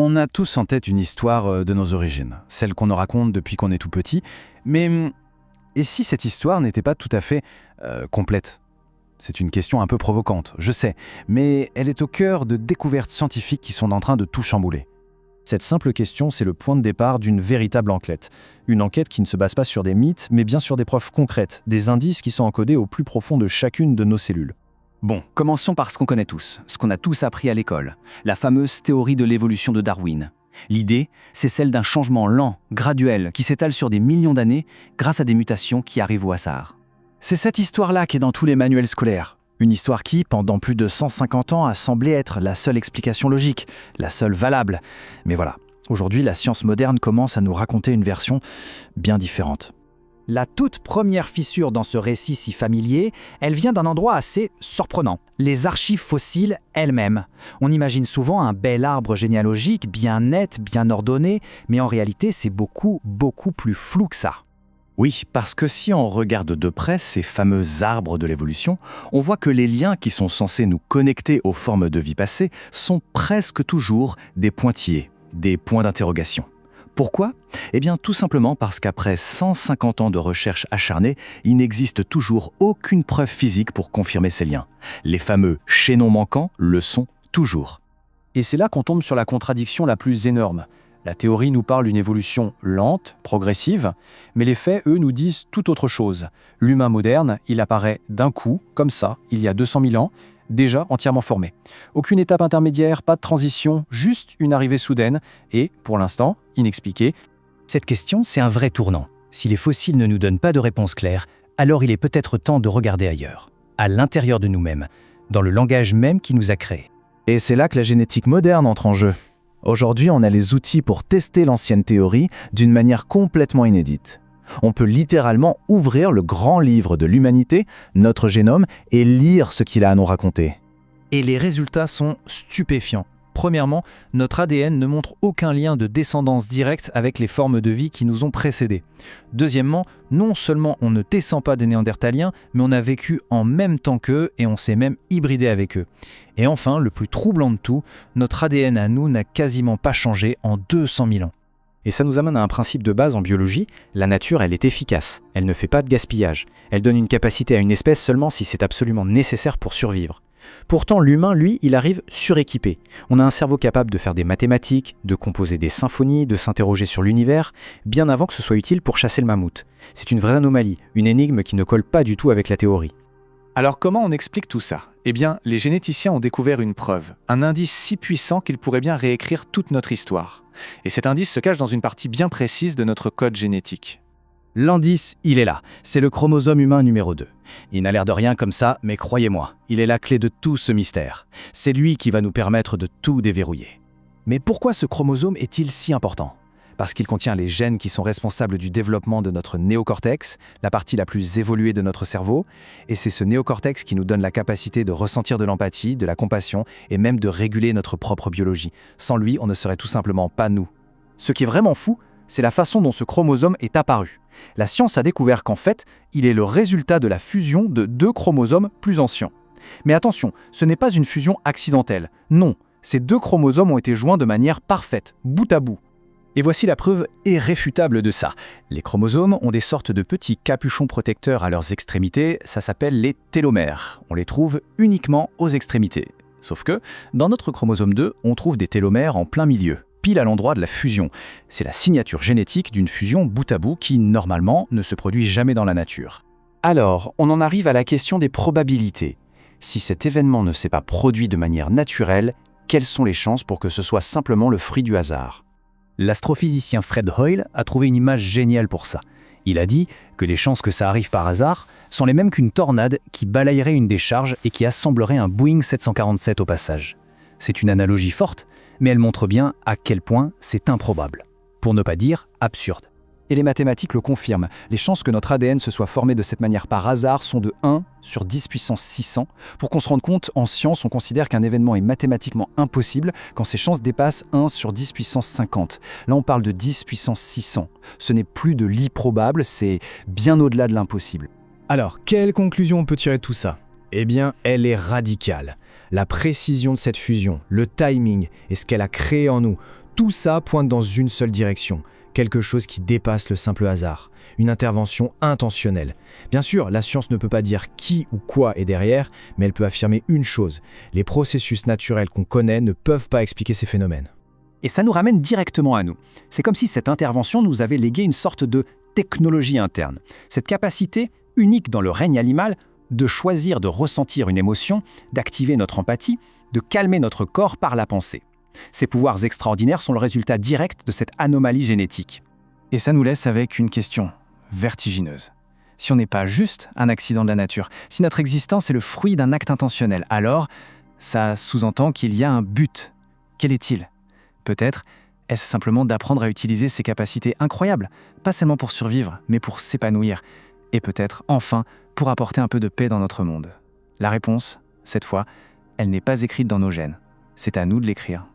On a tous en tête une histoire de nos origines, celle qu'on nous raconte depuis qu'on est tout petit, mais et si cette histoire n'était pas tout à fait complète? C'est une question un peu provocante, je sais, mais elle est au cœur de découvertes scientifiques qui sont en train de tout chambouler. Cette simple question, c'est le point de départ d'une véritable enquête. Une enquête qui ne se base pas sur des mythes, mais bien sur des preuves concrètes, des indices qui sont encodés au plus profond de chacune de nos cellules. Bon, commençons par ce qu'on connaît tous, ce qu'on a tous appris à l'école, la fameuse théorie de l'évolution de Darwin. L'idée, c'est celle d'un changement lent, graduel, qui s'étale sur des millions d'années grâce à des mutations qui arrivent au hasard. C'est cette histoire-là qui est dans tous les manuels scolaires. Une histoire qui, pendant plus de 150 ans, a semblé être la seule explication logique, la seule valable. Mais voilà, aujourd'hui, la science moderne commence à nous raconter une version bien différente. La toute première fissure dans ce récit si familier, elle vient d'un endroit assez surprenant. Les archives fossiles elles-mêmes. On imagine souvent un bel arbre généalogique, bien net, bien ordonné, mais en réalité, c'est beaucoup plus flou que ça. Oui, parce que si on regarde de près ces fameux arbres de l'évolution, on voit que les liens qui sont censés nous connecter aux formes de vie passées sont presque toujours des pointillés, des points d'interrogation. Pourquoi ? Eh bien, tout simplement parce qu'après 150 ans de recherche acharnée, il n'existe toujours aucune preuve physique pour confirmer ces liens. Les fameux chaînons manquants le sont toujours. Et c'est là qu'on tombe sur la contradiction la plus énorme. La théorie nous parle d'une évolution lente, progressive, mais les faits, eux, nous disent tout autre chose. L'humain moderne, il apparaît d'un coup, comme ça, il y a 200 000 ans, déjà entièrement formé. Aucune étape intermédiaire, pas de transition, juste une arrivée soudaine et, pour l'instant, inexpliquée. Cette question, c'est un vrai tournant. Si les fossiles ne nous donnent pas de réponse claire, alors il est peut-être temps de regarder ailleurs, à l'intérieur de nous-mêmes, dans le langage même qui nous a créés. Et c'est là que la génétique moderne entre en jeu. Aujourd'hui, on a les outils pour tester l'ancienne théorie d'une manière complètement inédite. On peut littéralement ouvrir le grand livre de l'humanité, notre génome, et lire ce qu'il a à nous raconter. Et les résultats sont stupéfiants. Premièrement, notre ADN ne montre aucun lien de descendance directe avec les formes de vie qui nous ont précédés. Deuxièmement, non seulement on ne descend pas des Néandertaliens, mais on a vécu en même temps qu'eux et on s'est même hybridé avec eux. Et enfin, le plus troublant de tout, notre ADN à nous n'a quasiment pas changé en 200 000 ans. Et ça nous amène à un principe de base en biologie, la nature elle est efficace, elle ne fait pas de gaspillage, elle donne une capacité à une espèce seulement si c'est absolument nécessaire pour survivre. Pourtant l'humain, lui, il arrive suréquipé. On a un cerveau capable de faire des mathématiques, de composer des symphonies, de s'interroger sur l'univers, bien avant que ce soit utile pour chasser le mammouth. C'est une vraie anomalie, une énigme qui ne colle pas du tout avec la théorie. Alors comment on explique tout ça ? Eh bien, les généticiens ont découvert une preuve, un indice si puissant qu'il pourrait bien réécrire toute notre histoire. Et cet indice se cache dans une partie bien précise de notre code génétique. L'indice, il est là, c'est le chromosome humain numéro 2. Il n'a l'air de rien comme ça, mais croyez-moi, il est la clé de tout ce mystère. C'est lui qui va nous permettre de tout déverrouiller. Mais pourquoi ce chromosome est-il si important ? Parce qu'il contient les gènes qui sont responsables du développement de notre néocortex, la partie la plus évoluée de notre cerveau, et c'est ce néocortex qui nous donne la capacité de ressentir de l'empathie, de la compassion et même de réguler notre propre biologie. Sans lui, on ne serait tout simplement pas nous. Ce qui est vraiment fou, c'est la façon dont ce chromosome est apparu. La science a découvert qu'en fait, il est le résultat de la fusion de 2 chromosomes plus anciens. Mais attention, ce n'est pas une fusion accidentelle. Non, ces 2 chromosomes ont été joints de manière parfaite, bout à bout. Et voici la preuve irréfutable de ça. Les chromosomes ont des sortes de petits capuchons protecteurs à leurs extrémités, ça s'appelle les télomères. On les trouve uniquement aux extrémités. Sauf que, dans notre chromosome 2, on trouve des télomères en plein milieu, pile à l'endroit de la fusion. C'est la signature génétique d'une fusion bout à bout qui, normalement, ne se produit jamais dans la nature. Alors, on en arrive à la question des probabilités. Si cet événement ne s'est pas produit de manière naturelle, quelles sont les chances pour que ce soit simplement le fruit du hasard ? L'astrophysicien Fred Hoyle a trouvé une image géniale pour ça. Il a dit que les chances que ça arrive par hasard sont les mêmes qu'une tornade qui balayerait une décharge et qui assemblerait un Boeing 747 au passage. C'est une analogie forte, mais elle montre bien à quel point c'est improbable, pour ne pas dire absurde. Et les mathématiques le confirment. Les chances que notre ADN se soit formé de cette manière par hasard sont de 1 sur 10 puissance 600. Pour qu'on se rende compte, en science, on considère qu'un événement est mathématiquement impossible quand ses chances dépassent 1 sur 10 puissance 50. Là, on parle de 10 puissance 600. Ce n'est plus de l'improbable, c'est bien au-delà de l'impossible. Alors, quelle conclusion on peut tirer de tout ça ? Eh bien, elle est radicale. La précision de cette fusion, le timing et ce qu'elle a créé en nous, Tout ça pointe dans une seule direction, quelque chose qui dépasse le simple hasard, une intervention intentionnelle. Bien sûr, la science ne peut pas dire qui ou quoi est derrière, mais elle peut affirmer une chose, les processus naturels qu'on connaît ne peuvent pas expliquer ces phénomènes. Et ça nous ramène directement à nous. C'est comme si cette intervention nous avait légué une sorte de technologie interne. Cette capacité, unique dans le règne animal, de choisir de ressentir une émotion, d'activer notre empathie, de calmer notre corps par la pensée. Ces pouvoirs extraordinaires sont le résultat direct de cette anomalie génétique. Et ça nous laisse avec une question vertigineuse. Si on n'est pas juste un accident de la nature, si notre existence est le fruit d'un acte intentionnel, alors ça sous-entend qu'il y a un but. Quel est-il ? Peut-être est-ce simplement d'apprendre à utiliser ces capacités incroyables, pas seulement pour survivre, mais pour s'épanouir, et peut-être, enfin, pour apporter un peu de paix dans notre monde. La réponse, cette fois, elle n'est pas écrite dans nos gènes. C'est à nous de l'écrire.